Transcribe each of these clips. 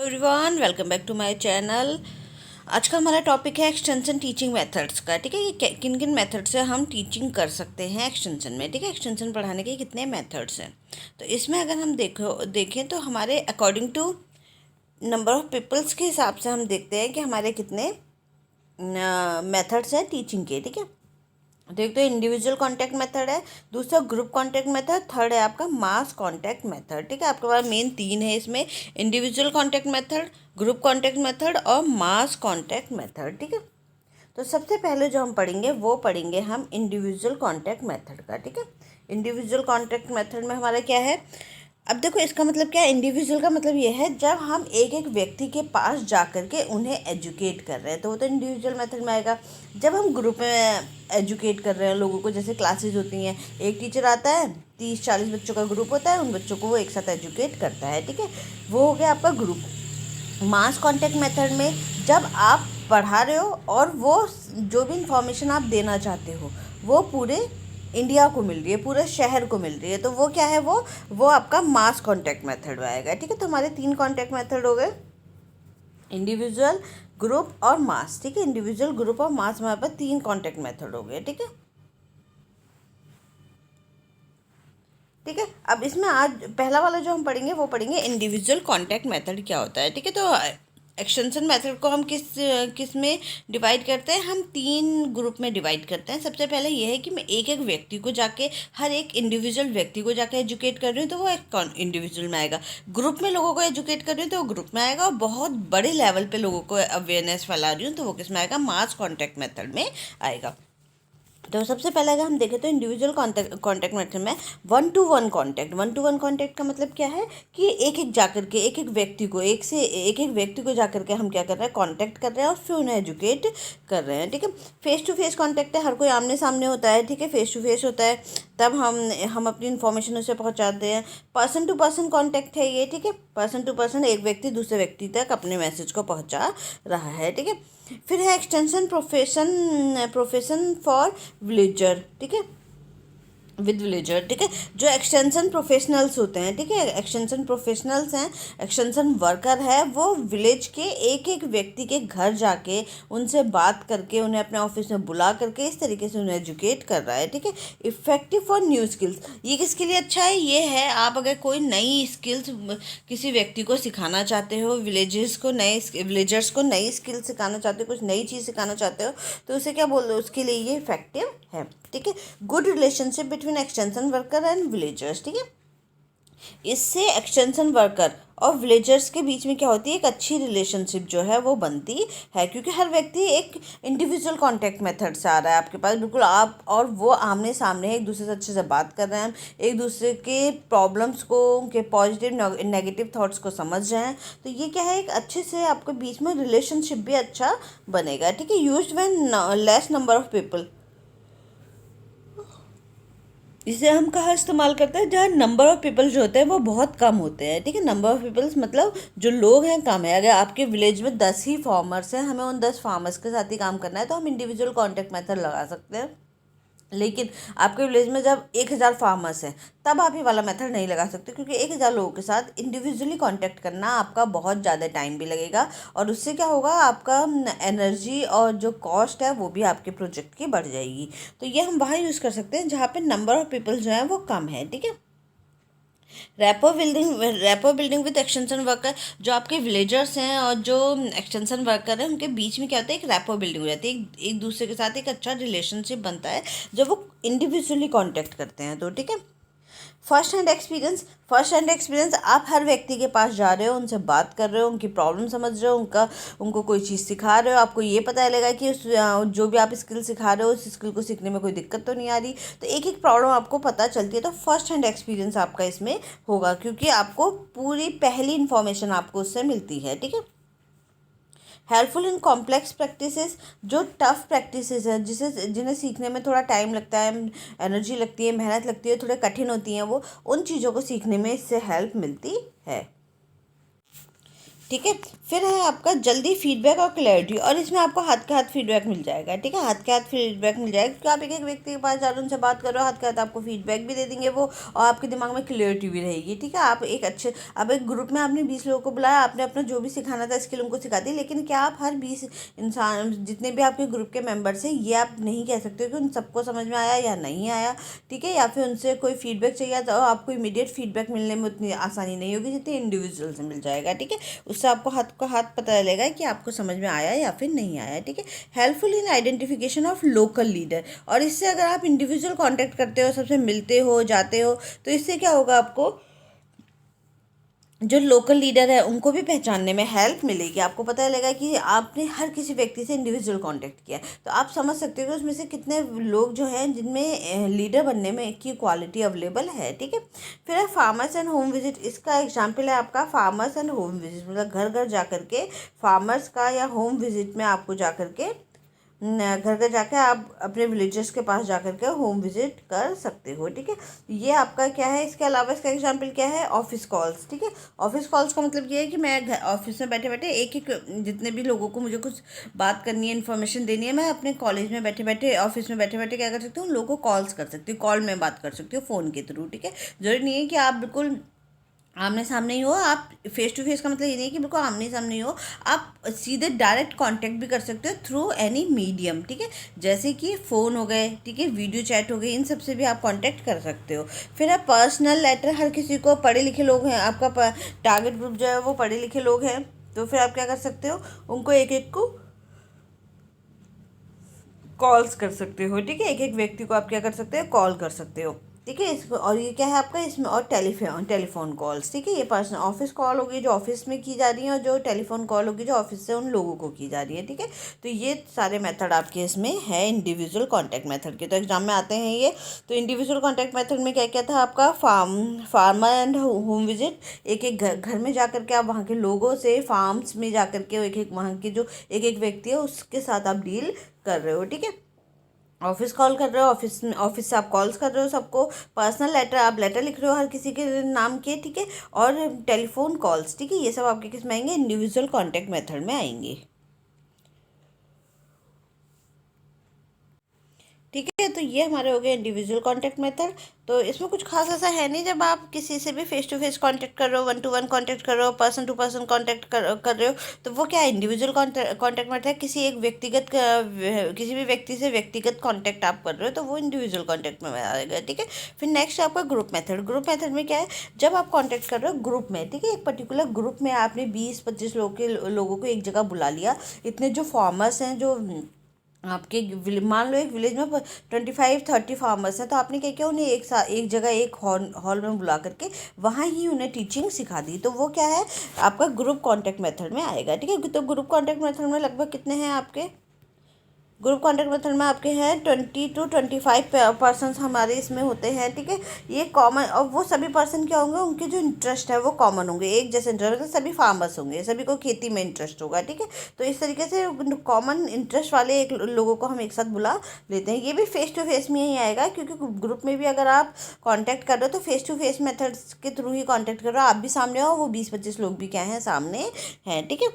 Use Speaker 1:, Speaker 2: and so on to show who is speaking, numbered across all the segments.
Speaker 1: Everyone, welcome back to my channel. आज का हमारा टॉपिक है एक्सटेंशन टीचिंग मेथड्स का। ठीक है, ये किन किन मेथड से हम टीचिंग कर सकते हैं एक्सटेंशन में। ठीक है, एक्सटेंशन पढ़ाने के कितने मेथड्स हैं। तो इसमें अगर हम देखें तो हमारे according to number of peoples के हिसाब से हम देखते हैं कि हमारे कितने मेथड्स हैं टीचिंग के। ठीक है, तो एक तो इंडिविजुअल कांटेक्ट मेथड है, दूसरा ग्रुप कांटेक्ट मेथड, थर्ड है आपका मास कांटेक्ट मेथड। ठीक है, आपके पास मेन तीन है इसमें, individual contact method, group contact method और मास कांटेक्ट मेथड। ठीक है, तो सबसे पहले जो हम पढ़ेंगे वो पढ़ेंगे हम इंडिविजुअल कांटेक्ट मेथड का। ठीक है, इंडिविजुअल कांटेक्ट मेथड में हमारा क्या है। अब देखो, इसका मतलब क्या है। इंडिविजुअल का मतलब ये है जब हम एक एक व्यक्ति के पास जा कर के उन्हें एजुकेट कर रहे हैं, तो वो तो इंडिविजुअल मेथड में आएगा। जब हम ग्रुप में एजुकेट कर रहे हैं लोगों को, जैसे क्लासेज होती हैं, एक टीचर आता है, 30-40 बच्चों का ग्रुप होता है, उन बच्चों को वो एक साथ एजुकेट करता है। ठीक है, वो हो गया आपका ग्रुप। मास कांटेक्ट मेथड में जब आप पढ़ा रहे हो और वो जो भी इंफॉर्मेशन आप देना चाहते हो वो पूरे इंडिया को मिल रही है, पूरे शहर को मिल रही है, तो वो क्या है, वो आपका मास कांटेक्ट मेथड आएगा। ठीक है, तो हमारे तीन कांटेक्ट मेथड हो गए, इंडिविजुअल, ग्रुप और मास। ठीक है, इंडिविजुअल, ग्रुप और मास हमारे पास तीन कांटेक्ट मेथड हो गए। ठीक है, ठीक है। अब इसमें आज पहला वाला जो हम पढ़ेंगे वो पढ़ेंगे इंडिविजुअल कांटेक्ट मेथड क्या होता है। ठीक है, तो एक्सटेंशन मेथड को हम किस किस में डिवाइड करते हैं। हम तीन ग्रुप में डिवाइड करते हैं। सबसे पहले ये है कि मैं एक एक व्यक्ति को जाके, हर एक इंडिविजुअल व्यक्ति को जाके एजुकेट कर रही हूँ, तो वो एक इंडिविजुअल में आएगा। ग्रुप में लोगों को एजुकेट कर रही हूँ तो वो ग्रुप में आएगा, और बहुत बड़े लेवल पे लोगों को अवेयरनेस फैला रही हूँ तो वो किस में आएगा, मास कॉन्टैक्ट मेथड में आएगा। तो सबसे पहले अगर हम देखें तो इंडिविजुअल कॉन्टैक्ट मेथड में वन टू वन कॉन्टैक्ट का मतलब क्या है कि एक एक जाकर के एक एक व्यक्ति को एक व्यक्ति को जाकर के हम क्या कर रहे हैं, कांटेक्ट कर रहे हैं और फिर उन्हें एजुकेट कर रहे हैं। ठीक है, फेस टू फेस कांटेक्ट है, हर कोई आमने सामने होता है। ठीक है, फेस टू फेस होता है, तब हम अपनी इन्फॉर्मेशन उसे पहुंचाते हैं। पर्सन टू पर्सन कांटेक्ट है ये। ठीक है, पर्सन टू पर्सन, एक व्यक्ति दूसरे व्यक्ति तक अपने मैसेज को पहुंचा रहा है। ठीक है, फिर है एक्सटेंशन प्रोफेशन फॉर विलेजर। ठीक है, विद विलेजर। ठीक है, जो एक्सटेंशन प्रोफेशनल्स होते हैं, ठीक है, एक्सटेंशन प्रोफेशनल्स हैं, एक्सटेंशन वर्कर है, वो विलेज के एक एक व्यक्ति के घर जाके उनसे बात करके उन्हें अपने ऑफिस में बुला करके इस तरीके से उन्हें एजुकेट कर रहा है। ठीक है, इफेक्टिव फॉर न्यू स्किल्स, ये किसके लिए अच्छा है, ये है आप अगर कोई नई स्किल्स किसी व्यक्ति को सिखाना चाहते हो, विलेजर्स को नई स्किल सिखाना चाहते हो, कुछ नई चीज़ सिखाना चाहते हो, तो उसे क्या बोल दो, उसके लिए ये इफेक्टिव है। ठीक है, good relationship between extension worker and villagers. ठीक है, इससे एक्सटेंशन वर्कर और विलेजर्स के बीच में क्या होती है, एक अच्छी रिलेशनशिप जो है वो बनती है, क्योंकि हर व्यक्ति एक इंडिविजुअल कांटेक्ट मेथड से आ रहा है आपके पास, बिल्कुल आप और वो आमने सामने एक दूसरे से अच्छे से बात कर रहे हैं, एक दूसरे के प्रॉब्लम्स को, उनके पॉजिटिव नेगेटिव थॉट्स को समझ रहे हैं, तो ये क्या है, एक अच्छे से आपके बीच में रिलेशनशिप भी अच्छा बनेगा। ठीक है, used when less number of people, इसे हम कहाँ इस्तेमाल करते हैं, जहाँ नंबर ऑफ़ पीपल जो होते हैं वो बहुत कम होते हैं। ठीक है, नंबर ऑफ़ पीपल्स मतलब जो लोग हैं कम है। अगर आपके विलेज में 10 ही फार्मर्स हैं, हमें उन 10 फार्मर्स के साथ ही काम करना है, तो हम इंडिविजुअल कॉन्टैक्ट मेथड लगा सकते हैं। लेकिन आपके विलेज में जब 1000 फार्मर्स हैं, तब आप ये वाला मेथड नहीं लगा सकते, क्योंकि 1000 लोगों के साथ इंडिविजुअली कांटेक्ट करना आपका बहुत ज़्यादा टाइम भी लगेगा, और उससे क्या होगा, आपका एनर्जी और जो कॉस्ट है वो भी आपके प्रोजेक्ट की बढ़ जाएगी। तो ये हम वहाँ यूज़ कर सकते हैं जहाँ पे नंबर ऑफ़ पीपल जो है वो कम है। ठीक है, rapport building with extension worker, जो आपके विलेजर्स हैं और जो एक्सटेंशन वर्कर हैं उनके बीच में क्या होता है, एक रैपो बिल्डिंग हो जाती है, एक दूसरे के साथ एक अच्छा रिलेशनशिप बनता है जब वो इंडिविजुअली कांटेक्ट करते हैं। तो ठीक है, फर्स्ट हैंड एक्सपीरियंस, आप हर व्यक्ति के पास जा रहे हो, उनसे बात कर रहे हो, उनकी प्रॉब्लम समझ रहे हो, उनको कोई चीज़ सिखा रहे हो, आपको ये पता लगेगा कि जो भी आप स्किल सिखा रहे हो उस स्किल को सीखने में कोई दिक्कत तो नहीं आ रही, तो एक एक प्रॉब्लम आपको पता चलती है। तो फर्स्ट हैंड एक्सपीरियंस आपका इसमें होगा, क्योंकि आपको पूरी पहली इन्फॉर्मेशन आपको उससे मिलती है। ठीक है, हेल्पफुल इन कॉम्प्लेक्स प्रैक्टिसेस, जो टफ प्रैक्टिसेस हैं जिन्हें सीखने में थोड़ा टाइम लगता है, एनर्जी लगती है, मेहनत लगती है, थोड़े कठिन होती हैं, वो उन चीज़ों को सीखने में इससे हेल्प मिलती है। ठीक है। फिर है आपका जल्दी फीडबैक और क्लैरिटी, और इसमें आपको हाथ के हाथ फीडबैक मिल जाएगा। ठीक है, हाथ के हाथ फीडबैक मिल जाएगा, क्योंकि आप एक एक व्यक्ति के पास जा रहे हो, उनसे बात करो, हाथ के हाथ आपको फीडबैक भी दे देंगे वो, और आपके दिमाग में क्लियरिटी भी रहेगी। ठीक है, आप एक अच्छे, अब एक ग्रुप में आपने 20 लोगों को बुलाया, आपने अपना जो भी सिखाना था स्किल उनको सिखा दी, लेकिन क्या आप हर 20 इंसान, जितने भी आपके ग्रुप के मेंबर्स हैं, ये आप नहीं कह सकते हो कि उन सबको समझ में आया या नहीं आया। ठीक है, या फिर उनसे कोई फीडबैक चाहिए तो आपको इमीडिएट फीडबैक मिलने में उतनी आसानी नहीं होगी जितनी इंडिविजुअल से मिल जाएगा। ठीक है, उससे आपको हाथ को हाथ पता चलेगा कि आपको समझ में आया या फिर नहीं आया। ठीक है, helpful in identification of local leader, और इससे अगर आप इंडिविजुअल कांटेक्ट करते हो, सबसे मिलते हो, जाते हो, तो इससे क्या होगा, आपको जो लोकल लीडर है उनको भी पहचानने में हेल्प मिलेगी। आपको पता चलेगा कि आपने हर किसी व्यक्ति से इंडिविजुअल कांटेक्ट किया है, तो आप समझ सकते हो कि उसमें से कितने लोग जो हैं जिनमें लीडर बनने में की क्वालिटी अवेलेबल है। ठीक है, फिर है फार्मर्स एंड होम विजिट। इसका एग्जाम्पल है आपका फार्मर्स एंड होम विजिट, मतलब घर घर जा करके फार्मर्स का या होम विजिट में आपको जा करके घर घर जाके आप अपने विलेजर्स के पास जा करके होम विजिट कर सकते हो। ठीक है, ये आपका क्या है, इसके अलावा इसका एग्जांपल क्या है, ऑफिस कॉल्स। ठीक है, ऑफिस कॉल्स का मतलब ये है कि मैं ऑफिस में बैठे बैठे एक एक जितने भी लोगों को मुझे कुछ बात करनी है, इन्फॉर्मेशन देनी है, मैं अपने कॉलेज में बैठे बैठे, ऑफिस में बैठे बैठे क्या कर सकती हूँ, उन लोगों को कॉल्स कर सकती हूँ, कॉल में बात कर सकती हूँ फ़ोन के थ्रू। ठीक है, जरूरी नहीं है कि आप बिल्कुल आमने सामने ही हो, आप फेस टू फेस का मतलब ये नहीं है कि बिल्कुल आमने सामने ही हो, आप सीधे डायरेक्ट कांटेक्ट भी कर सकते हो थ्रू एनी मीडियम। ठीक है, जैसे कि फ़ोन हो गए, ठीक है, वीडियो चैट हो गई, इन सब से भी आप कांटेक्ट कर सकते हो। फिर है पर्सनल लेटर, हर किसी को, पढ़े लिखे लोग हैं, आपका टारगेट ग्रुप जो है वो पढ़े लिखे लोग हैं, तो फिर आप क्या कर सकते हो, उनको एक एक को कॉल्स कर सकते हो। ठीक है, एक एक व्यक्ति को आप क्या कर सकते हो, कॉल कर सकते हो। ठीक है, इसको, और ये क्या है आपका इसमें, और टेलीफोन कॉल्स। ठीक है, ये पर्सनल ऑफिस कॉल होगी जो ऑफिस में की जा रही है, और जो टेलीफोन कॉल होगी जो ऑफिस से उन लोगों को की जा रही है। ठीक है, तो ये सारे मेथड आपके इसमें है इंडिविजुअल कॉन्टैक्ट मेथड के। तो एग्जाम में आते हैं ये। तो इंडिविजुअल कॉन्टैक्ट मेथड में क्या क्या था आपका, फार्मर एंड होम विजिट, एक एक घर घर में जा करके आप वहाँ के लोगों से, फार्म्स में जा करके एक एक वहाँ के जो एक एक व्यक्ति है उसके साथ आप डील कर रहे हो। ठीक है, ऑफिस कॉल कर रहे हो, ऑफिस से आप कॉल्स कर रहे हो सबको, पर्सनल लेटर, आप लेटर लिख रहे हो हर किसी के नाम के। ठीक है, और टेलीफोन कॉल्स। ठीक है, ये सब आपके किस में आएंगे, इंडिविजुअल कॉन्टैक्ट मेथड में आएंगे। ठीक है, तो ये हमारे हो गए इंडिविजुअल कांटेक्ट मेथड। तो इसमें कुछ खास ऐसा है नहीं, जब आप किसी से भी फेस टू फेस कांटेक्ट कर रहे हो, वन टू वन कांटेक्ट कर रहे हो, पर्सन टू पर्सन कांटेक्ट कर रहे हो, तो वो क्या है, इंडिविजुअल कांटेक्ट मेथड है। किसी एक किसी भी व्यक्ति से व्यक्तिगत कांटेक्ट आप कर रहे हो, तो वो इंडिविजुअल कांटेक्ट में आएगा। ठीक है, फिर नेक्स्ट आपका ग्रुप मेथड। ग्रुप मेथड में क्या है, जब आप कांटेक्ट कर रहे हो ग्रुप में, ठीक है, एक पर्टिकुलर ग्रुप में आपने 20-25 लोगों को एक जगह बुला लिया। इतने जो फार्मर्स हैं, जो आपके मान लो एक विलेज में 25-30 फार्मर्स हैं, तो आपने क्या किया, उन्हें एक जगह एक हॉल हॉल में बुला करके वहाँ ही उन्हें टीचिंग सिखा दी। तो वो क्या है, आपका ग्रुप कांटेक्ट मेथड में आएगा। ठीक है, तो ग्रुप कांटेक्ट मेथड में लगभग कितने हैं आपके, ग्रुप कॉन्टैक्ट मेथड में आपके हैं 20-25 पर्सन्स हमारे इसमें होते हैं। ठीक है, ये कॉमन, और वो सभी पर्सन क्या होंगे, उनके जो इंटरेस्ट है वो कॉमन होंगे, एक जैसे इंटरेस्ट, मतलब सभी फार्मर्स होंगे, सभी को खेती में इंटरेस्ट होगा। ठीक है, तो इस तरीके से कॉमन इंटरेस्ट वाले एक लोगों को हम एक साथ बुला लेते हैं। ये भी फेस टू फेस में ही आएगा, क्योंकि ग्रुप में भी अगर आप कॉन्टैक्ट कर रहे हो तो फेस टू फेस मेथड्स के थ्रू ही कॉन्टैक्ट कर रहे हो, आप भी सामने हो, वो 20-25 लोग भी क्या हैं, सामने हैं। ठीक है,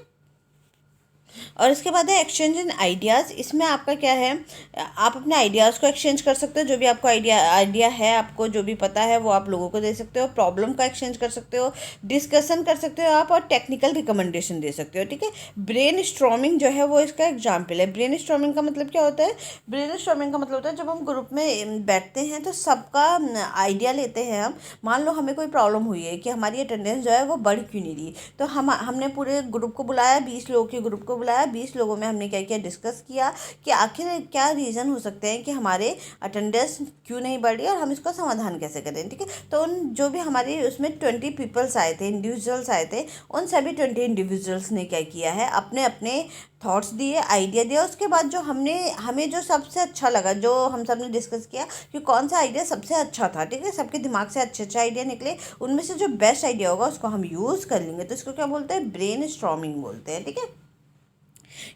Speaker 1: और इसके बाद है एक्सचेंज इन आइडियाज़। इसमें आपका क्या है, आप अपने आइडियाज़ को एक्सचेंज कर सकते हो, जो भी आपको आइडिया है, आपको जो भी पता है वो आप लोगों को दे सकते हो, प्रॉब्लम का एक्सचेंज कर सकते हो, डिस्कशन कर सकते हो आप, और टेक्निकल रिकमेंडेशन दे सकते हो। ठीक है, ब्रेन स्टॉर्मिंग जो है वो इसका एग्जाम्पल है। ब्रेन स्टॉर्मिंग का मतलब क्या होता है, ब्रेन स्टॉर्मिंग का मतलब होता है जब हम ग्रुप में बैठते हैं तो सबका आइडिया लेते हैं। हम मान लो हमें कोई प्रॉब्लम हुई है कि हमारी अटेंडेंस जो है वो बढ़ क्यों नहीं रही, तो हमने पूरे ग्रुप को बुलाया, 20 लोगों के ग्रुप को बुलाया, 20 लोगों में हमने क्या किया, डिस्कस किया कि आखिर क्या रीज़न हो सकते हैं कि हमारे अटेंडेंस क्यों नहीं बढ़ी, और हम इसका समाधान कैसे करें। ठीक है, तो उन जो भी हमारी उसमें 20 पीपल्स आए थे, इंडिविजुअल्स आए थे, उन सभी 20 इंडिविजुअल्स ने क्या किया है, अपने अपने थॉट्स दिए, आइडिया दिया। उसके बाद जो हमें जो सबसे अच्छा लगा, जो हम सब ने डिस्कस किया कि कौन सा आइडिया सबसे अच्छा था। ठीक है, सबके दिमाग से अच्छे अच्छे आइडिया निकले, उनमें से जो बेस्ट आइडिया होगा उसको हम यूज़ कर लेंगे। तो इसको क्या बोलते हैं, ब्रेन स्टॉर्मिंग बोलते हैं। ठीक है,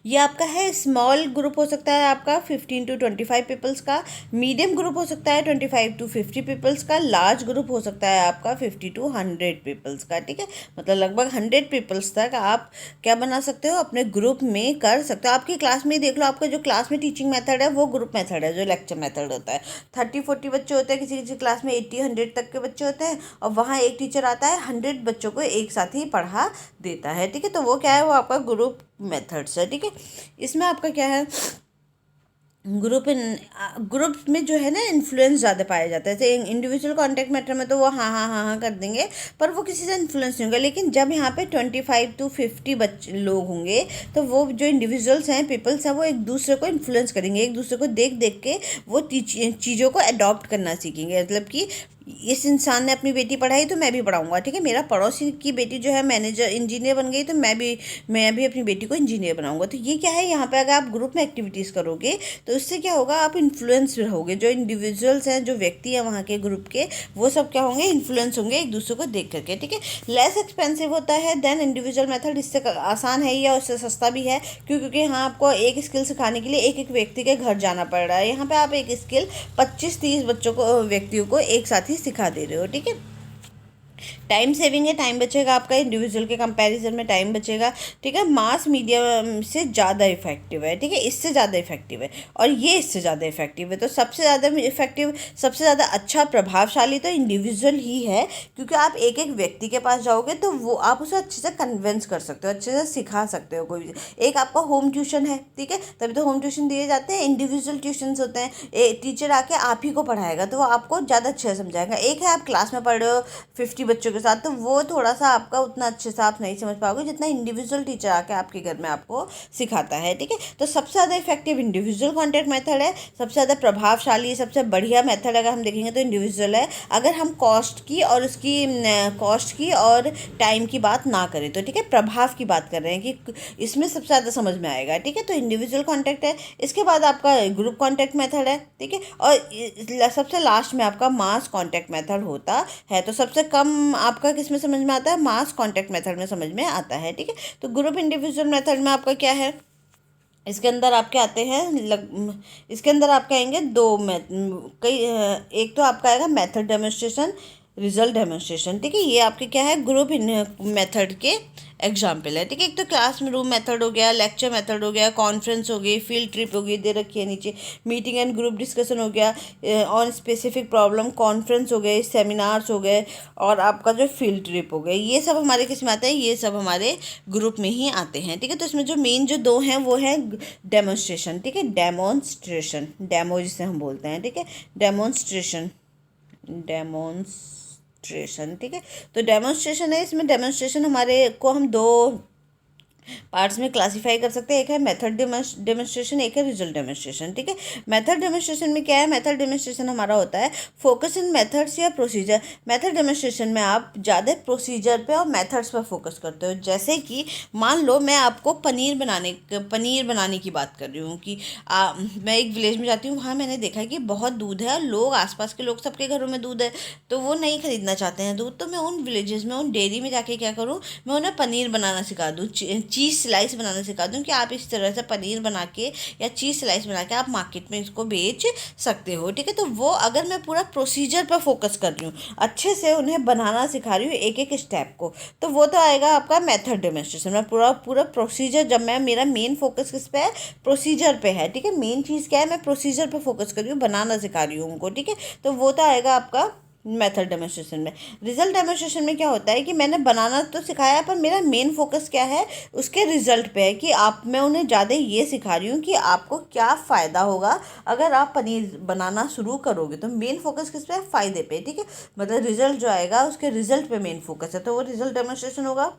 Speaker 1: ये आपका है स्मॉल ग्रुप हो सकता है आपका 15 to 25 पीपल्स का, मीडियम ग्रुप हो सकता है 25 to 50 पीपल्स का, लार्ज ग्रुप हो सकता है आपका 50 to 100 पीपल्स का, ठीक है। मतलब लगभग 100 पीपल्स तक आप क्या बना सकते हो, अपने ग्रुप में कर सकते हो। आपकी क्लास में देख लो, आपका जो क्लास में टीचिंग मेथड है वो ग्रुप मेथड है, जो लेक्चर मेथड होता है। 30-40 बच्चे होते हैं, किसी किसी क्लास में 80-100 तक के बच्चे होते हैं, और वहाँ एक टीचर आता है 100 बच्चों को एक साथ ही पढ़ा देता है, ठीक है। तो वो क्या है, वो आपका ग्रुप मेथड्स है, ठीक है। इसमें आपका क्या है, ग्रुप में जो है ना इन्फ्लुएंस ज़्यादा पाया जाता है। जैसे इंडिविजुअल कॉन्टैक्ट मैटर में तो वो हाँ हाँ हाँ हाँ कर देंगे, पर वो किसी से इन्फ्लुएंस नहीं होगा। लेकिन जब यहाँ पे 25 to 50 बच्चे लोग होंगे, तो वो जो इंडिविजुअल्स हैं, पीपल्स हैं, वो एक दूसरे को इन्फ्लुएंस करेंगे, एक दूसरे को देख देख के वो चीज़ों को अडॉप्ट करना सीखेंगे। मतलब कि इस इंसान ने अपनी बेटी पढ़ाई तो मैं भी पढ़ाऊंगा, ठीक है। मेरा पड़ोसी की बेटी जो है मैनेजर इंजीनियर बन गई, तो मैं भी अपनी बेटी को इंजीनियर बनाऊंगा। तो ये क्या है, यहाँ पे अगर आप ग्रुप में एक्टिविटीज़ करोगे तो इससे क्या होगा, आप इन्फ्लुएंस रहोगे। जो इंडिविजुअल्स हैं, जो व्यक्ति हैं वहाँ के ग्रुप के, वो सब क्या होंगे, इन्फ्लुएंस होंगे एक दूसरे को देख करके, ठीक है। लेस एक्सपेंसिव होता है देन इंडिविजुअल मेथड, इससे आसान है या उससे सस्ता भी है, क्योंकि यहाँ आपको एक स्किल सिखाने के लिए एक एक व्यक्ति के घर जाना पड़ रहा है। यहाँ पे आप एक स्किल 25-30 बच्चों को, व्यक्तियों को एक साथ ही सिखा दे रहे हो, ठीक है। टाइम सेविंग है, टाइम बचेगा आपका, इंडिविजुअल के कंपैरिजन में टाइम बचेगा, ठीक है। मास मीडियम से ज़्यादा इफेक्टिव है, ठीक है, इससे ज़्यादा इफेक्टिव है, और ये इससे ज़्यादा इफेक्टिव है। तो सबसे ज़्यादा इफेक्टिव, सबसे ज़्यादा अच्छा प्रभावशाली तो इंडिविजुअल ही है, क्योंकि आप एक एक व्यक्ति के पास जाओगे तो वो आप उसे अच्छे से कन्विंस कर सकते हो, अच्छे से सिखा सकते हो। कोई भी एक आपका होम ट्यूशन है, ठीक है, तभी तो होम ट्यूशन दिए जाते हैं। इंडिविजुअल ट्यूशन्स होते हैं, टीचर आके आप ही को पढ़ाएगा, तो वो आपको ज़्यादा अच्छे से समझाएगा। एक है आप क्लास में पढ़ रहे हो 50 बच्चों के साथ, तो वो थोड़ा सा आपका उतना अच्छे से आप नहीं समझ पाओगे जितना इंडिविजुअल टीचर आके आपके घर में आपको सिखाता है, ठीक है। तो सबसे ज़्यादा इफेक्टिव इंडिविजुअल कॉन्टैक्ट मेथड है, सबसे ज़्यादा प्रभावशाली, सबसे बढ़िया मेथड अगर हम देखेंगे तो इंडिविजुअल है। अगर हम कॉस्ट की और टाइम की बात ना करें तो, ठीक है, प्रभाव की बात कर रहे हैं कि इसमें सबसे ज़्यादा समझ में आएगा, ठीक है। तो इंडिविजुअल कॉन्टैक्ट है, इसके बाद आपका ग्रुप कॉन्टैक्ट मेथड है, ठीक है, और सबसे लास्ट में आपका मास कॉन्टैक्ट मेथड होता है। तो सबसे कम आपका किस में समझ में आता है, मास कॉन्टैक्ट मेथड में समझ में आता है, ठीक है। तो ग्रुप इंडिविजुअल मेथड में आपका क्या है, इसके अंदर आपके आते हैं इसके अंदर आपके आएंगे एक तो आपका आएगा मेथड डेमोन्स्ट्रेशन, रिजल्ट डेमोन्स्ट्रेशन, ठीक है। ये आपके क्या है, ग्रुप मेथड के एग्जाम्पल है, ठीक है। एक तो क्लास रूम मेथड हो गया, लेक्चर मेथड हो गया, कॉन्फ्रेंस हो गई, फील्ड ट्रिप हो गई, दे रखी है नीचे, मीटिंग एंड ग्रुप डिस्कशन हो गया, ऑन स्पेसिफिक प्रॉब्लम, कॉन्फ्रेंस हो गए, सेमिनार्स हो गए, और आपका जो फील्ड ट्रिप हो गए, ये सब हमारे किस में आते हैं, ये सब हमारे ग्रुप में ही आते हैं, ठीक है। तो इसमें जो मेन जो दो हैं वो है डेमोन्स्ट्रेशन, ठीक है, डेमोन्स्ट्रेशन, डेमो जिसे हम बोलते हैं, ठीक है, डेमोन्स्ट्रेशन, ठीक है। तो डेमोन्स्ट्रेशन है, इसमें डेमोन्स्ट्रेशन हमारे को हम दो पार्ट्स में क्लासीफाई कर सकते हैं। एक है मेथड डेमोन्स्ट्रेशन, एक है रिजल्ट डेमोन्स्ट्रेशन, ठीक है। मेथड डेमोन्स्ट्रेशन में क्या है, मेथड डेमोन्स्ट्रेशन हमारा होता है फोकस इन मेथड्स या प्रोसीजर। मेथड डेमोन्स्ट्रेशन में आप ज़्यादा प्रोसीजर पे और मेथड्स पर फोकस करते हो। जैसे कि मान लो मैं आपको पनीर बनाने की बात कर रही हूँ कि मैं एक विलेज में जाती हूँ, वहाँ मैंने देखा है कि बहुत दूध है, और लोग आसपास के लोग सबके घरों में दूध है, तो वो नहीं खरीदना चाहते हैं दूध। तो मैं उन विलेजेस में, उन डेयरी में जाके क्या करूँ, मैं उन्हें पनीर बनाना सिखा दूँ, चीज़ स्लाइस बनाना सिखा दूँ कि आप इस तरह से पनीर बना के या चीज़ स्लाइस बना के आप मार्केट में इसको बेच सकते हो, ठीक है। तो वो अगर मैं पूरा प्रोसीजर पर फोकस कर रही हूँ, अच्छे से उन्हें बनाना सिखा रही हूँ एक एक स्टेप को, तो वो तो आएगा आपका मेथड डेमोन्स्ट्रेशन में। पूरा प्रोसीजर, जब मेरा मेन फोकस किस पे है, प्रोसीजर पे है, ठीक है। मेन चीज़ क्या है, मैं प्रोसीजर पे फोकस कर रही हूँ, बनाना सिखा रही हूँ उनको, ठीक है। तो वो तो आएगा आपका मेथड डेमोन्स्ट्रेशन में। रिजल्ट डेमोन्स्ट्रेशन में क्या होता है कि मैंने बनाना तो सिखाया, पर मेरा मेन फोकस क्या है, उसके रिजल्ट पे है, कि मैं उन्हें ज़्यादा ये सिखा रही हूँ कि आपको क्या फ़ायदा होगा अगर आप पनीर बनाना शुरू करोगे। तो मेन फोकस किस पे है, फ़ायदे पे, ठीक है। मतलब रिजल्ट जो आएगा उसके रिजल्ट पे मेन फोकस है, तो वो रिजल्ट डेमोन्स्ट्रेशन होगा।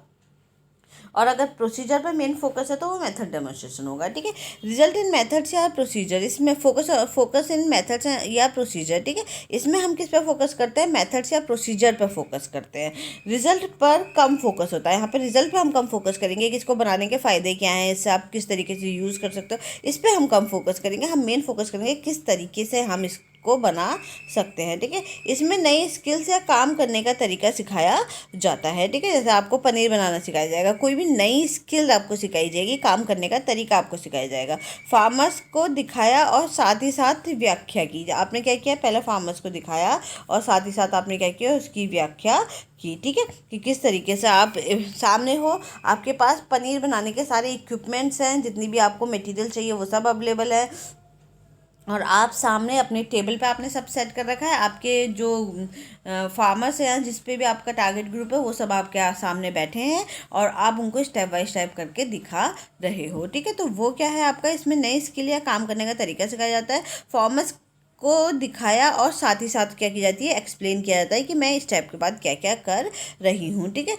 Speaker 1: और अगर प्रोसीजर पर मेन फोकस है तो वो मेथड डेमोन्स्ट्रेशन होगा, ठीक है। रिजल्ट इन मेथड्स या प्रोसीजर, इसमें फोकस इन मेथड्स या प्रोसीजर, ठीक है। इसमें हम किस पे फोकस करते हैं, मेथड्स या प्रोसीजर पर फोकस करते हैं। रिजल्ट पर कम फोकस होता है, यहाँ पर रिजल्ट पर हम कम फोकस करेंगे कि इसको बनाने के फ़ायदे क्या हैं, इससे आप किस तरीके से यूज़ कर सकते हो, इस पर हम कम फोकस करेंगे। हम मेन फोकस करेंगे किस तरीके से हम इस को बना सकते हैं। ठीक है, इसमें नई स्किल्स या काम करने का तरीका सिखाया जाता है। ठीक है, जैसे आपको पनीर बनाना सिखाया जाएगा, कोई भी नई स्किल आपको सिखाई जाएगी, काम करने का तरीका आपको सिखाया जाएगा। फार्मर्स को दिखाया और साथ ही साथ व्याख्या की। आपने क्या किया, पहले फार्मर्स को दिखाया और साथ ही साथ आपने क्या किया, उसकी व्याख्या की। ठीक है, कि किस तरीके से आप सामने हो, आपके पास पनीर बनाने के सारे इक्विपमेंट्स हैं, जितनी भी आपको मटेरियल चाहिए वो सब अवेलेबल है, और आप सामने अपने टेबल पे आपने सब सेट कर रखा है। आपके जो फार्मर्स हैं, जिस पे भी आपका टारगेट ग्रुप है, वो सब आपके सामने बैठे हैं और आप उनको स्टेप बाय स्टेप करके दिखा रहे हो। ठीक है, तो वो क्या है आपका, इसमें नई स्किल या काम करने का तरीका सिखाया जाता है। फार्मर्स को दिखाया और साथ ही साथ क्या की जाती है, एक्सप्लेन किया जाता है कि मैं स्टेप के बाद क्या क्या कर रही हूँ। ठीक है,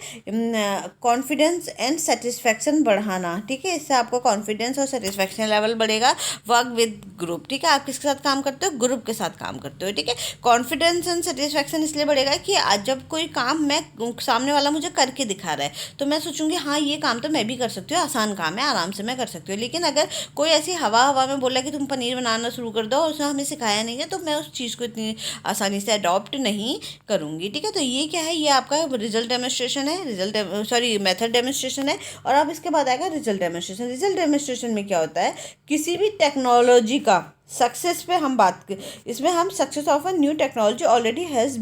Speaker 1: कॉन्फिडेंस एंड सेटिस्फैक्शन बढ़ाना। ठीक है, इससे आपका कॉन्फिडेंस और सेटिस्फैक्शन लेवल बढ़ेगा। Work with group. ठीक है, आप किसके साथ काम करते हो, ग्रुप के साथ काम करते हो। ठीक है, कॉन्फिडेंस एंड सेटिस्फैक्शन इसलिए बढ़ेगा कि आज जब कोई काम मैं सामने वाला मुझे करके दिखा रहा है तो मैं सोचूंगी हाँ ये काम तो मैं भी कर सकती हूँ, आसान काम है, आराम से मैं कर सकती हूँ। लेकिन अगर कोई ऐसी हवा हवा में बोला कि तुम पनीर बनाना शुरू कर दो और उसने हमें सिखाया नहीं है, तो मैं उस चीज़ को इतनी आसानी से अडॉप्ट नहीं करूँगी। ठीक है, तो ये क्या है, ये आपका रिजल्ट डेमोस्ट्रेशन है, मेथड डेमोस्ट्रेशन है। और अब इसके बाद आएगा रिजल्ट डेमोस्ट्रेशन। रिजल्ट डेमोस्ट्रेशन में क्या होता है, किसी भी टेक्नोलॉजी का सक्सेस पे हम बात कर, इसमें हम success of a new technology already has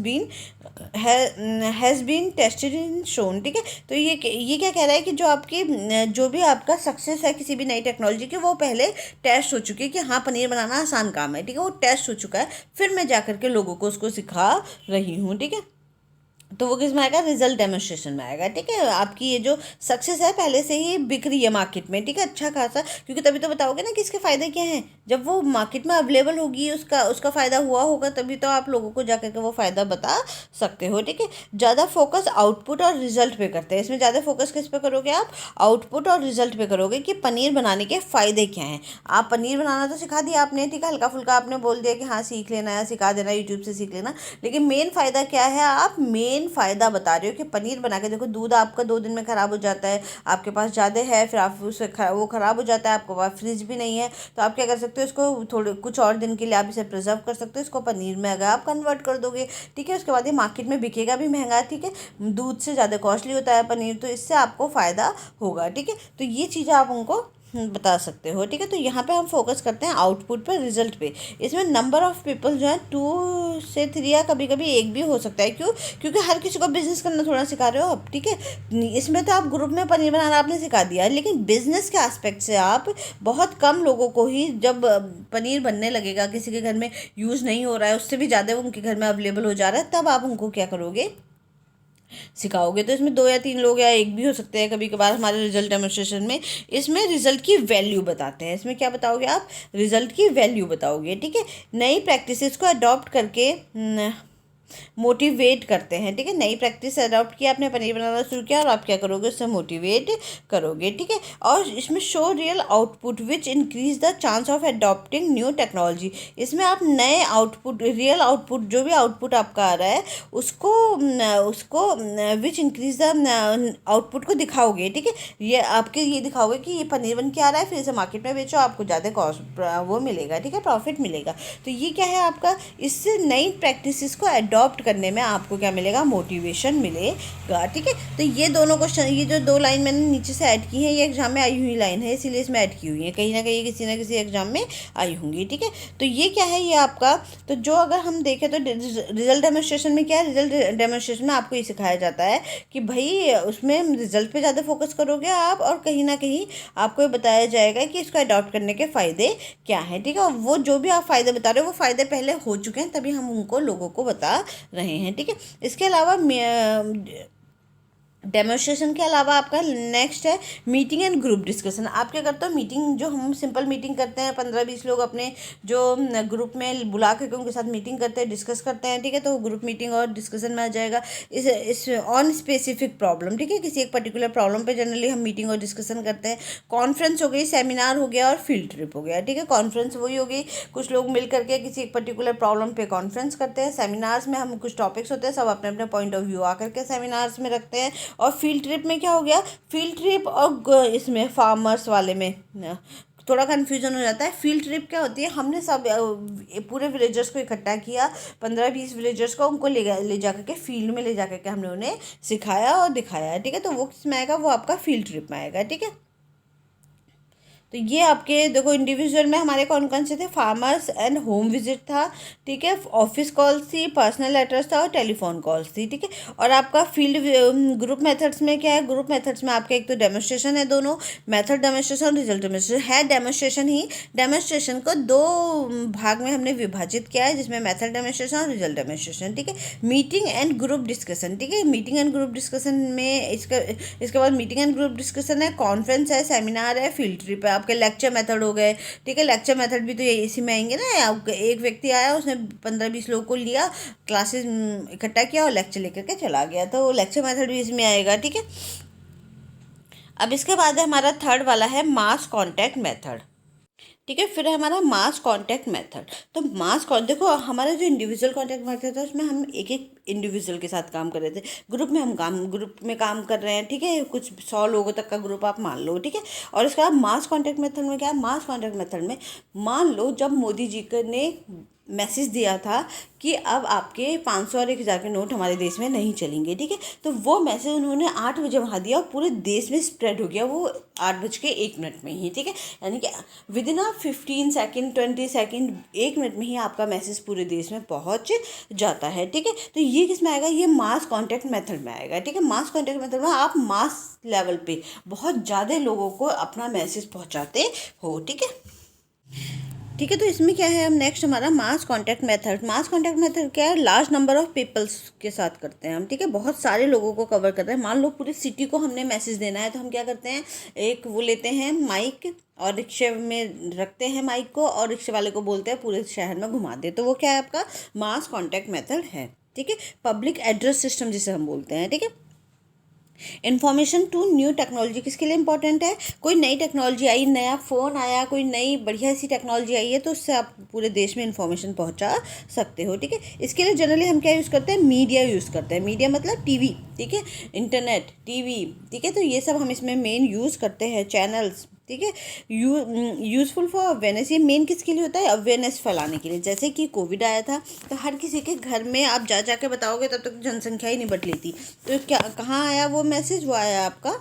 Speaker 1: been tested in shown. ठीक है, तो ये क्या कह रहा है कि जो भी आपका सक्सेस है किसी भी नई टेक्नोलॉजी की, वो पहले टेस्ट हो चुकी है कि हाँ पनीर बनाना आसान काम है। ठीक है, वो टेस्ट हो चुका है, फिर मैं जा करके लोगों को उसको सिखा रही हूँ। ठीक है, तो वो किस में आएगा, रिजल्ट डेमोस्ट्रेशन में आएगा। ठीक है, आपकी ये जो सक्सेस है पहले से ही बिक रही है मार्केट में। ठीक है, अच्छा खासा, क्योंकि तभी तो बताओगे ना कि इसके फ़ायदे क्या हैं। जब वो मार्केट में अवेलेबल होगी, उसका फ़ायदा हुआ होगा, तभी तो आप लोगों को जा करके वो फ़ायदा बता सकते हो। ठीक है, ज़्यादा फोकस आउटपुट और रिजल्ट पे करते हैं। इसमें ज़्यादा फोकस किस पे करोगे, आप आउटपुट और रिजल्ट पे करोगे कि पनीर बनाने के फ़ायदे क्या हैं। आप पनीर बनाना तो सिखा दिया आपने, ठीक है, हल्का फुल्का आपने बोल दिया कि हाँ सीख लेना है, सिखा देना, यूट्यूब से सीख लेना, लेकिन मेन फ़ायदा क्या है, आप मेन फ़ायदा बता रहे हो कि पनीर बना के देखो, दूध आपका 2 दिन में ख़राब हो जाता है, आपके पास ज़्यादा है, फिर आप उसे वो ख़राब हो जाता है, आपके पास फ्रिज भी नहीं है, तो आप क्या कर सकते हो, इसको थोड़े कुछ और दिन के लिए आप इसे प्रिजर्व कर सकते हो, इसको पनीर में अगर आप कन्वर्ट कर दोगे। ठीक है, उसके बाद ये मार्केट में बिकेगा भी महंगा। ठीक है, दूध से ज़्यादा कॉस्टली होता है पनीर, तो इससे आपको फ़ायदा होगा। ठीक है, तो ये चीज़ें आप उनको बता सकते हो। ठीक है, तो यहाँ पे हम फोकस करते हैं आउटपुट पे, रिजल्ट पे। इसमें नंबर ऑफ़ पीपल जो है 2 से 3 या कभी कभी 1 भी हो सकता है। क्यों, क्योंकि हर किसी को बिजनेस करना थोड़ा सिखा रहे हो आप। ठीक है, इसमें तो आप ग्रुप में पनीर बनाना आपने सिखा दिया, लेकिन बिजनेस के एस्पेक्ट से आप बहुत कम लोगों को ही, जब पनीर बनने लगेगा, किसी के घर में यूज़ नहीं हो रहा है, उससे भी ज़्यादा उनके घर में अवेलेबल हो जा रहा है, तब आप उनको क्या करोगे, सिखाओगे। तो इसमें 2 या 3 लोग या 1 भी हो सकते हैं कभी कभार हमारे रिजल्ट डेमोस्ट्रेशन में। इसमें रिजल्ट की वैल्यू बताते हैं। इसमें क्या बताओगे, आप रिजल्ट की वैल्यू बताओगे। ठीक है, नई प्रैक्टिसेस को अडॉप्ट करके मोटिवेट करते हैं। ठीक है, नई प्रैक्टिस अडॉप्ट किया, आपने पनीर बनाना शुरू किया, और आप क्या करोगे, उससे मोटिवेट करोगे। ठीक है, और इसमें show real output which increase the chance of adopting new technology. इसमें आप नए आउटपुट, रियल आउटपुट, जो भी आउटपुट आपका आ रहा है उसको विच इंक्रीज द आउटपुट को दिखाओगे। ठीक है, ये आपके ये दिखाओगे कि ये पनीर बन के आ रहा है, फिर इसे मार्केट में बेचो, आपको ज़्यादा कॉस्ट वो मिलेगा। ठीक है, प्रॉफिट मिलेगा। तो ये क्या है आपका, इससे नई प्रैक्टिसेस को अडॉप्ट करने में आपको क्या मिलेगा, मोटिवेशन मिलेगा। ठीक है, तो ये दोनों क्वेश्चन, ये जो 2 लाइन मैंने नीचे से ऐड की है, ये एग्जाम में आई हुई लाइन है, इसीलिए इसमें ऐड की हुई है, कहीं ना कहीं किसी ना किसी एग्जाम में आई होंगी। ठीक है, तो ये क्या है, ये आपका, तो जो अगर हम देखें तो रिजल्ट डेमोस्ट्रेशन में क्या है, रिजल्ट डेमोस्ट्रेशन में आपको ये सिखाया जाता है कि भाई उसमें रिजल्ट पे ज़्यादा फोकस करोगे आप, और कहीं ना कहीं आपको ये बताया जाएगा कि इसको अडॉप्ट करने के फ़ायदे क्या हैं। ठीक है, और वो जो भी आप फ़ायदे बता रहे हो वो फ़ायदे पहले हो चुके हैं, तभी हम उनको लोगों को बता रहे हैं। ठीक है, इसके अलावा डेमोस्ट्रेशन के अलावा आपका नेक्स्ट है मीटिंग एंड ग्रुप डिस्कशन। आप क्या करते हो, मीटिंग, जो हम सिंपल मीटिंग करते हैं 15-20 लोग अपने जो ग्रुप में बुला करके उनके साथ मीटिंग करते हैं, डिस्कस करते हैं। ठीक है, तो ग्रुप मीटिंग और डिस्कशन में आ जाएगा इस ऑन स्पेसिफिक प्रॉब्लम। ठीक है, किसी एक पर्टिकुलर प्रॉब्लम पे जनरली हम मीटिंग और डिस्कशन करते हैं। कॉन्फ्रेंस हो गई, सेमिनार हो गया, और फील्ड ट्रिप हो गया। ठीक है, कॉन्फ्रेंस वही हो गई, कुछ लोग मिल करके किसी एक पर्टिकुलर प्रॉब्लम पे कॉन्फ्रेंस करते हैं। सेमिनार्स में हम कुछ टॉपिक्स होते हैं, सब अपने अपने पॉइंट ऑफ व्यू आकर के सेमिनार्स में रखते हैं। और फील्ड ट्रिप में क्या हो गया, फील्ड ट्रिप और इसमें फार्मर्स वाले में थोड़ा कन्फ्यूजन हो जाता है। फील्ड ट्रिप क्या होती है, हमने सब पूरे विलेजर्स को इकट्ठा किया, 15-20 विलेजर्स को, उनको ले जा करके फील्ड में ले जा करके हमने उन्हें सिखाया और दिखाया, ठीक है। तो वो किस में आएगा, वो आपका फील्ड ट्रिप में आएगा, ठीक है। तो ये आपके देखो इंडिविजुअल में हमारे कौन कौन से थे, फार्मर्स एंड होम विजिट था, ठीक है, ऑफिस कॉल्स थी, पर्सनल लेटर्स था और टेलीफोन कॉल्स थी, ठीक है। और आपका फील्ड ग्रुप मेथड्स में क्या है, ग्रुप मेथड्स में आपका एक तो डेमोस्ट्रेशन है, दोनों मेथड डेमोस्ट्रेशन, रिजल्ट डेमोस्ट्रेशन है। डेमोस्ट्रेशन ही, डेमोस्ट्रेशन को दो भाग में हमने विभाजित किया है, जिसमें मेथड डेमोस्ट्रेशन और रिजल्ट डेमोस्ट्रेशन, ठीक है। मीटिंग एंड ग्रुप डिस्कशन, ठीक है, मीटिंग एंड ग्रुप डिस्कशन में इसके बाद मीटिंग एंड ग्रुप डिस्कशन है, कॉन्फ्रेंस है, सेमिनार है, फील्ड ट्रिप है, आपके लेक्चर मेथड हो गए, ठीक है। लेक्चर मेथड भी तो ये इसी में आएंगे ना, एक व्यक्ति आया, उसने 15-20 लोगों को लिया, क्लासेस इकट्ठा किया और लेक्चर लेकर के चला गया, तो लेक्चर मेथड भी इसमें आएगा, ठीक है। अब इसके बाद है हमारा थर्ड वाला है मास कॉन्टैक्ट मेथड, ठीक है। फिर है हमारा मास कॉन्टैक्ट मेथड। तो देखो हमारा जो इंडिविजुअल कॉन्टैक्ट मेथड था, उसमें हम एक एक इंडिविजुअल के साथ काम कर रहे थे, ग्रुप में काम कर रहे हैं, ठीक है, कुछ 100 लोगों तक का ग्रुप आप मान लो, ठीक है। और इसके बाद मास कॉन्टैक्ट मेथड में क्या है, मास कॉन्टैक्ट मेथड में मान लो जब मोदी जी ने मैसेज दिया था कि अब आपके 500 और 1000 के नोट हमारे देश में नहीं चलेंगे, ठीक है। तो वो मैसेज उन्होंने 8 बजे वहाँ दिया और पूरे देश में स्प्रेड हो गया वो 8:01 में ही, ठीक है। यानी कि with in 15 second 20 second 1 minute में ही आपका मैसेज पूरे देश में पहुँच जाता है, ठीक है। तो ये किस में आएगा, ये मास कॉन्टैक्ट मेथड में आएगा, ठीक है। मास कॉन्टैक्ट मेथड में आप मास लेवल पे बहुत ज़्यादा लोगों को अपना मैसेज पहुँचाते हो, ठीक है। ठीक है, तो इसमें क्या है, हम नेक्स्ट हमारा मास कॉन्टैक्ट मेथड। मास कॉन्टैक्ट मेथड क्या है, लार्ज नंबर ऑफ पीपल्स के साथ करते हैं हम, ठीक है, बहुत सारे लोगों को कवर करते हैं। मान लो पूरी सिटी को हमने मैसेज देना है, तो हम क्या करते हैं, एक वो लेते हैं माइक और रिक्शे में रखते हैं माइक को, और रिक्शे वाले को बोलते हैं पूरे शहर में घुमा दे, तो वो क्या है, आपका मास कॉन्टैक्ट मेथड है, ठीक है। पब्लिक एड्रेस सिस्टम जिसे हम बोलते हैं, ठीक है। इन्फॉर्मेशन टू न्यू टेक्नोलॉजी किसके लिए इंपॉर्टेंट है, कोई नई टेक्नोलॉजी आई, नया फ़ोन आया, कोई नई बढ़िया सी टेक्नोलॉजी आई है, तो उससे आप पूरे देश में इन्फॉर्मेशन पहुंचा सकते हो, ठीक है। इसके लिए जनरली हम क्या यूज़ करते हैं, मीडिया यूज़ करते हैं। मीडिया मतलब टीवी, ठीक है, इंटरनेट, टीवी, ठीक है। तो ये सब हम इसमें मेन यूज़ करते हैं, चैनल्स, ठीक है। यूज़फुल फॉर अवेयरनेस, ये मेन किसके लिए होता है, अवेयरनेस फैलाने के लिए। जैसे कि कोविड आया था, तो हर किसी के घर में आप जा के बताओगे तब तक जनसंख्या ही नहीं बढ़ लेती, तो क्या कहाँ आया वो मैसेज, वो आया आपका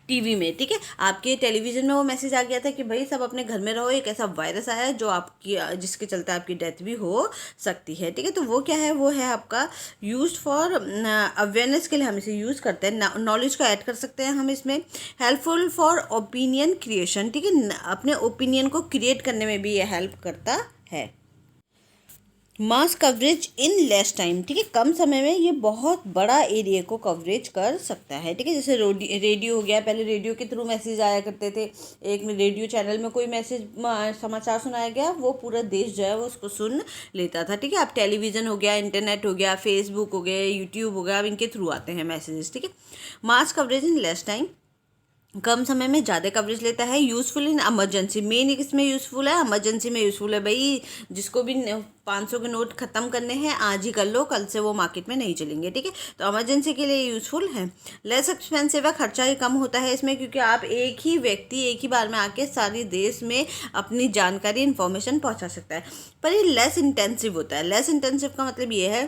Speaker 1: टीवी में, ठीक है। आपके टेलीविज़न में वो मैसेज आ गया था कि भाई सब अपने घर में रहो, एक ऐसा वायरस आया है जो आपकी जिसके चलते आपकी डेथ भी हो सकती है, ठीक है। तो वो क्या है, वो है आपका यूज्ड फॉर अवेयरनेस के लिए हम इसे यूज़ करते हैं, नॉलेज को ऐड कर सकते हैं हम इसमें। हेल्पफुल फॉर ओपिनियन क्रिएशन, ठीक है, अपने ओपिनियन को क्रिएट करने में भी ये हेल्प करता है। मास कवरेज इन लेस टाइम, ठीक है, कम समय में ये बहुत बड़ा एरिया को कवरेज कर सकता है, ठीक है। जैसे रेडियो हो गया, पहले रेडियो के थ्रू मैसेज आया करते थे, एक रेडियो चैनल में कोई मैसेज समाचार सुनाया गया, वो पूरा देश जो है वो उसको सुन लेता था, ठीक है। अब टेलीविज़न हो गया, इंटरनेट हो गया, फेसबुक हो गया, यूट्यूब हो गया, अब इनके थ्रू आते हैं मैसेजेस, ठीक है। मास कवरेज इन लेस टाइम, कम समय में ज़्यादा कवरेज लेता है। यूज़फुल इन इमरजेंसी, मेन इसमें यूज़फुल है, इमरजेंसी में यूज़फुल है, भाई जिसको भी 500 के नोट ख़त्म करने हैं आज ही कर लो, कल से वो मार्केट में नहीं चलेंगे, ठीक है। तो इमरजेंसी के लिए यूज़फुल है। लेस एक्सपेंसिव है, खर्चा ही कम होता है इसमें, क्योंकि आप एक ही व्यक्ति एक ही बार में आके सारे देश में अपनी जानकारी इन्फॉर्मेशन पहुंचा सकता है। पर ये लेस इंटेंसिव होता है। लेस इंटेंसिव का मतलब ये है,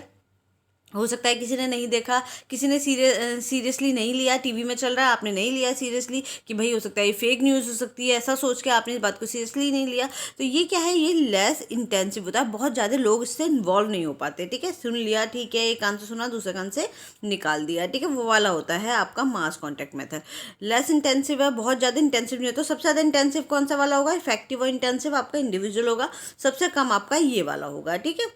Speaker 1: हो सकता है किसी ने नहीं देखा, किसी ने सीरियसली नहीं लिया, टीवी में चल रहा है आपने नहीं लिया सीरियसली, कि भाई हो सकता है ये फेक न्यूज़ हो सकती है, ऐसा सोच के आपने इस बात को सीरियसली नहीं लिया। तो ये क्या है, ये लेस इंटेंसिव होता है, बहुत ज़्यादा लोग इससे इन्वॉल्व नहीं हो पाते, ठीक है। सुन लिया, ठीक है, एक कान से सुना दूसरे कान से निकाल दिया, ठीक है, वो वाला होता है आपका मास कॉन्टैक्ट मेथड। लेस इंटेंसिव है, बहुत ज़्यादा इंटेंसिव नहीं होता। सबसे ज़्यादा इंटेंसिव कौन सा वाला होगा, इफेक्टिव और इंटेंसिव आपका इंडिविजुअल होगा, सबसे कम आपका ये वाला होगा, ठीक है।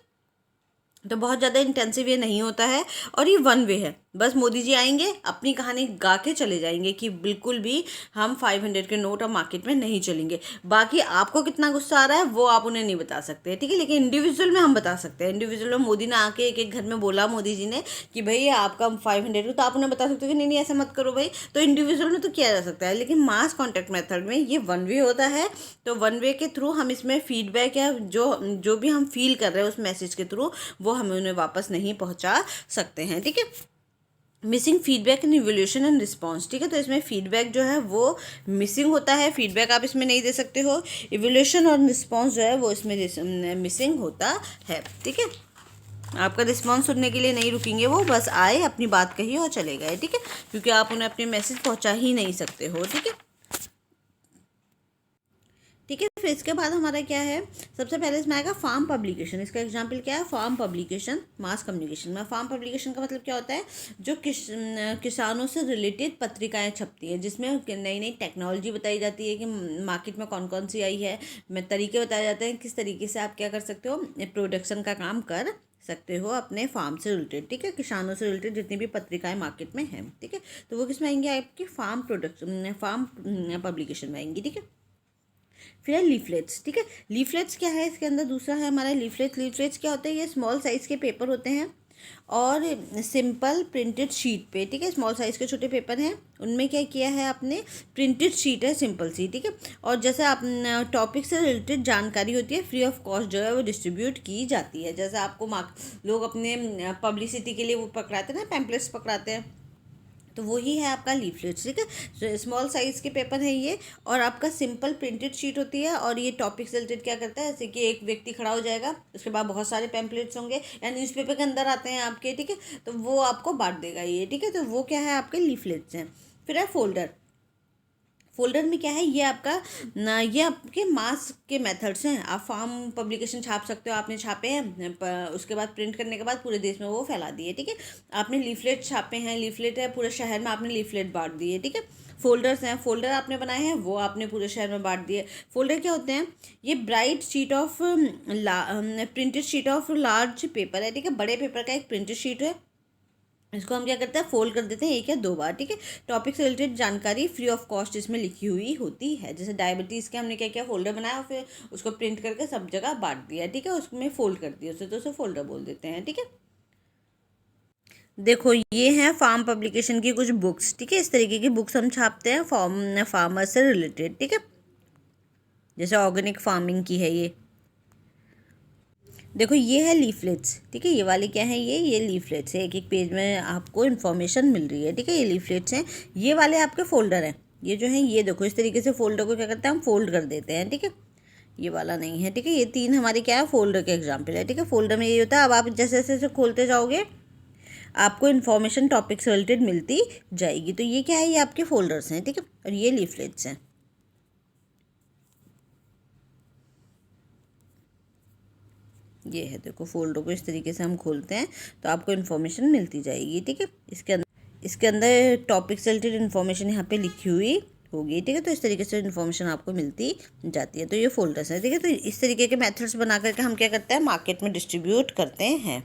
Speaker 1: तो बहुत ज़्यादा इंटेंसिव ये नहीं होता है, और ये वन वे है, बस मोदी जी आएंगे अपनी कहानी गा के चले जाएंगे कि बिल्कुल भी हम 500 के नोट अब मार्केट में नहीं चलेंगे। बाकी आपको कितना गुस्सा आ रहा है वो आप उन्हें नहीं बता सकते, ठीक है, लेकिन इंडिविजुअल में हम बता सकते हैं। इंडिविजुअल में मोदी ने आके एक एक घर में बोला, मोदी जी ने, कि भाई आपका 500, तो आप उन्हें बता सकते हो कि नहीं नहीं ऐसा मत करो भाई। तो इंडिविजुअल में तो किया जा सकता है, लेकिन मास कॉन्टैक्ट मेथड में ये वन वे होता है। तो वन वे के थ्रू हम इसमें फीडबैक या जो भी हम फील कर रहे हैं उस मैसेज के थ्रू, वो हमें उन्हें वापस नहीं पहुंचा सकते हैं, ठीक है। Missing feedback in evolution and response, ठीक है। तो इसमें फीडबैक जो है वो मिसिंग होता है, फीडबैक आप इसमें नहीं दे सकते हो। इवोल्यूशन और रिस्पॉन्स जो है वो इसमें मिसिंग होता है, ठीक है। आपका रिस्पॉन्स सुनने के लिए नहीं रुकेंगे, वो बस आए, अपनी बात कही और चले गए, ठीक है, क्योंकि आप उन्हें अपने मैसेज पहुंचा ही नहीं सकते हो, ठीक है। ठीक है, फिर इसके बाद हमारा क्या है, सबसे पहले इसमें आएगा फार्म पब्लिकेशन। इसका एग्जांपल क्या है, फार्म पब्लिकेशन, मास कम्युनिकेशन में। फार्म पब्लिकेशन का मतलब क्या होता है, जो किसानों से रिलेटेड पत्रिकाएं छपती हैं, जिसमें नई नई टेक्नोलॉजी बताई जाती है कि मार्केट में कौन कौन सी आई है, में तरीके बताए जाते हैं किस तरीके से आप क्या कर सकते हो, प्रोडक्शन का काम कर सकते हो अपने फार्म से रिलेटेड, ठीक है। किसानों से रिलेटेड जितनी भी पत्रिकाएं मार्केट में हैं, ठीक है, तो वो किस में आएंगी, आपकी फार्म पब्लिकेशन में आएंगी, ठीक है। फिर है लीफलेट्स, ठीक है। लीफलेट्स क्या है, इसके अंदर दूसरा है हमारा लीफलेट्स। लीफलेट्स क्या होते हैं, ये स्मॉल साइज़ के पेपर होते हैं और सिंपल प्रिंटेड शीट पे, ठीक है। स्मॉल साइज़ के छोटे पेपर हैं, उनमें क्या किया है आपने, प्रिंटेड शीट है सिंपल सी, ठीक है। और जैसे आप टॉपिक से रिलेटेड जानकारी होती है, फ्री ऑफ कॉस्ट जो है वो डिस्ट्रीब्यूट की जाती है। जैसे आपको लोग अपने पब्लिसिटी के लिए वो पकड़ाते हैं ना, पैम्पलेट्स पकड़ाते हैं, तो वही है आपका लीफलेट्स, ठीक है। स्मॉल साइज़ के पेपर है ये, और आपका सिंपल प्रिंटेड शीट होती है, और ये टॉपिक से रिलेटेड क्या करता है, जैसे कि एक व्यक्ति खड़ा हो जाएगा, उसके बाद बहुत सारे पैम्पलेट्स होंगे या न्यूज़पेपर के अंदर आते हैं आपके, ठीक है, तो वो आपको बांट देगा ये, ठीक है। तो वो क्या है, आपके लीफलेट्स हैं। फिर है फोल्डर। फोल्डर में क्या है, ये आपका ये आपके मास के मेथड्स हैं। आप फार्म पब्लिकेशन छाप सकते हो, आपने छापे हैं, उसके बाद प्रिंट करने के बाद पूरे देश में वो फैला दिए, ठीक है। आपने लीफलेट छापे हैं, लीफलेट है पूरे शहर में, आपने लीफलेट बांट दिए, ठीक है। फोल्डर्स हैं, फोल्डर आपने बनाए हैं, वो आपने पूरे शहर में बांट दिए। फोल्डर क्या होते हैं, ये bright sheet of printed sheet of large paper है, ठीक है। बड़े पेपर का एक प्रिंटेड शीट है, इसको हम क्या करते हैं, फोल्ड कर देते हैं एक या दो बार, ठीक है। टॉपिक से रिलेटेड जानकारी फ्री ऑफ कॉस्ट इसमें लिखी हुई होती है। जैसे डायबिटीज़ के हमने क्या किया, फोल्डर बनाया और फिर उसको प्रिंट करके सब जगह बांट दिया, ठीक है, उसमें फोल्ड कर दिया उसे, तो उसे फोल्डर बोल देते हैं, ठीक है। देखो ये हैं फार्म पब्लिकेशन की कुछ बुक्स, ठीक है। इस तरीके की बुक्स हम छापते हैं फार्मर से रिलेटेड, ठीक है। जैसे ऑर्गेनिक फार्मिंग की है ये, देखो ये है लीफलेट्स, ठीक है। ये वाले क्या है, ये लीफलेट्स है, एक एक पेज में आपको इन्फॉर्मेशन मिल रही है, ठीक है। ये लीफलेट्स हैं। ये वाले आपके फोल्डर हैं, ये जो है, ये देखो इस तरीके से फोल्डर को क्या करते हैं, हम फोल्ड कर देते हैं, ठीक है। ये वाला नहीं है, ठीक है। ये तीन हमारे क्या है, फोल्डर के एग्जाम्पल है, ठीक है। फोल्डर में ये होता है, अब आप जैसे जैसे खोलते जाओगे आपको इन्फॉर्मेशन टॉपिक से रिलेटेड मिलती जाएगी। तो ये क्या है, ये आपके फोल्डर्स हैं, ठीक है, और ये लीफलेट्स हैं। ये है, देखो फोल्डर को इस तरीके से हम खोलते हैं तो आपको इन्फॉर्मेशन मिलती जाएगी, ठीक है। इसके अंदर टॉपिक से रिलेटेड इन्फॉर्मेशन यहाँ पे लिखी हुई होगी, ठीक है। तो इस तरीके से इन्फॉर्मेशन आपको मिलती जाती है। तो ये फोल्डर्स हैं, ठीक है। तो इस तरीके के मेथड्स बना करके हम क्या करते हैं, मार्केट में डिस्ट्रीब्यूट करते हैं,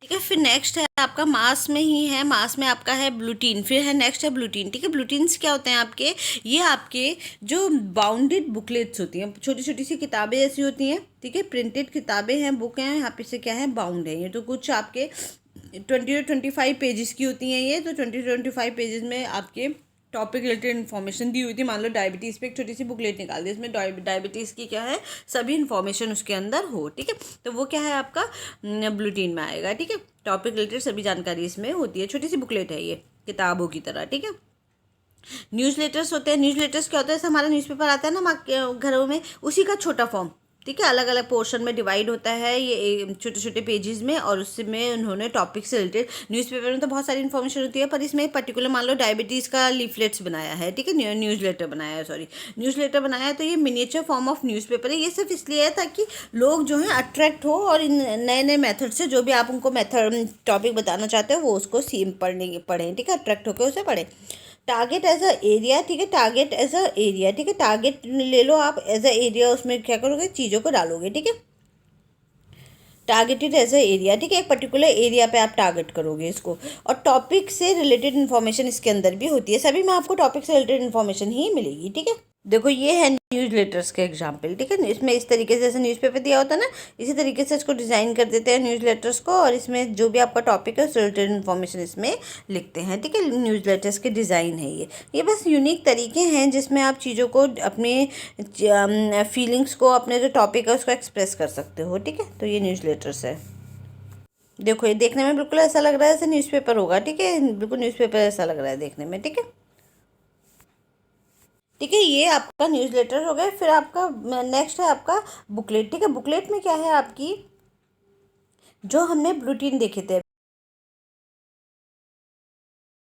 Speaker 1: ठीक है। फिर नेक्स्ट है आपका मास में ही है, मास में आपका है ब्लूटीन। फिर है नेक्स्ट है ब्लूटीन, ठीक है। ब्लूटीन्स क्या होते हैं आपके, ये आपके जो बाउंडेड बुकलेट्स होती हैं, छोटी छोटी सी किताबें ऐसी होती हैं, ठीक है। प्रिंटेड किताबें हैं, बुक हैं, यहाँ पे से क्या है, बाउंड है ये। तो कुछ आपके 20 to 25 पेजेस की होती हैं ये, तो 20 to 25 पेजेस में आपके टॉपिक रिलेटेड इन्फॉर्मेशन दी हुई थी। मान लो डायबिटीज़ पे एक छोटी सी बुकलेट निकाल दी, इसमें डायबिटीज़ की क्या है, सभी इन्फॉर्मेशन उसके अंदर हो, ठीक है। तो वो क्या है आपका बुलेटिन में आएगा, ठीक है। टॉपिक रिलेटेड सभी जानकारी इसमें होती है, छोटी सी बुकलेट है ये, किताबों की तरह, ठीक है। न्यूज़लेटर्स होते हैं। न्यूज़लेटर्स क्या होता है, जैसे हमारा न्यूज़पेपर आता है ना घरों में, उसी का छोटा फॉर्म, ठीक है। अलग अलग पोर्शन में डिवाइड होता है ये छोटे छोटे पेजेस में, और उसमें उन्होंने टॉपिक से रिलेटेड, न्यूज़पेपर में तो बहुत सारी इन्फॉर्मेशन होती है, पर इसमें पर्टिकुलर मान लो डायबिटीज़ का लीफलेट्स बनाया है, ठीक है, न्यूज़लेटर बनाया है, न्यूज़लेटर बनाया है, तो ये मिनिएचर फॉर्म ऑफ न्यूज़पेपर है। ये सिर्फ इसलिए है ताकि लोग जो हैं अट्रैक्ट हो, और इन नए नए मेथड से जो भी आप उनको मेथड टॉपिक बताना चाहते हो वो उसको पढ़ें, ठीक है, अट्रैक्ट होकर उसे पढ़ें। टारगेट एज अ एरिया, ठीक है, टारगेट एज अ एरिया, ठीक है। टारगेट ले लो आप एज अ एरिया, उसमें क्या करोगे, चीज़ों को डालोगे, ठीक है। टारगेटेड एज अ एरिया, ठीक है, एक पर्टिकुलर एरिया पे आप टारगेट करोगे इसको। और टॉपिक से रिलेटेड इन्फॉर्मेशन इसके अंदर भी होती है, सभी में आपको टॉपिक से रिलेटेड इन्फॉर्मेशन ही मिलेगी, ठीक है। देखो ये है न्यूज़ लेटर्स के एग्जाम्पल, ठीक है। इसमें इस तरीके से जैसे न्यूज़पेपर दिया होता है ना, इसी तरीके से इसको डिज़ाइन कर देते हैं न्यूज़ लेटर्स को, और इसमें जो भी आपका टॉपिक है उससे रिलेटेड इन्फॉर्मेशन इसमें लिखते हैं, ठीक है। न्यूज़ लेटर्स के डिज़ाइन है ये बस यूनिक तरीके हैं जिसमें आप चीज़ों को, अपने फीलिंग्स को, अपने जो टॉपिक है उसको एक्सप्रेस कर सकते हो, ठीक है। तो ये न्यूज़ लेटर्स है। देखो ये देखने में बिल्कुल ऐसा लग रहा है जैसे न्यूज़पेपर होगा, ठीक है, बिल्कुल न्यूज़पेपर ऐसा लग रहा है देखने में, ठीक है। ठीक है, ये आपका न्यूज़लेटर हो गया। फिर आपका नेक्स्ट है आपका बुकलेट, ठीक है। बुकलेट में क्या है आपकी, जो हमने बुलेटिन देखे थे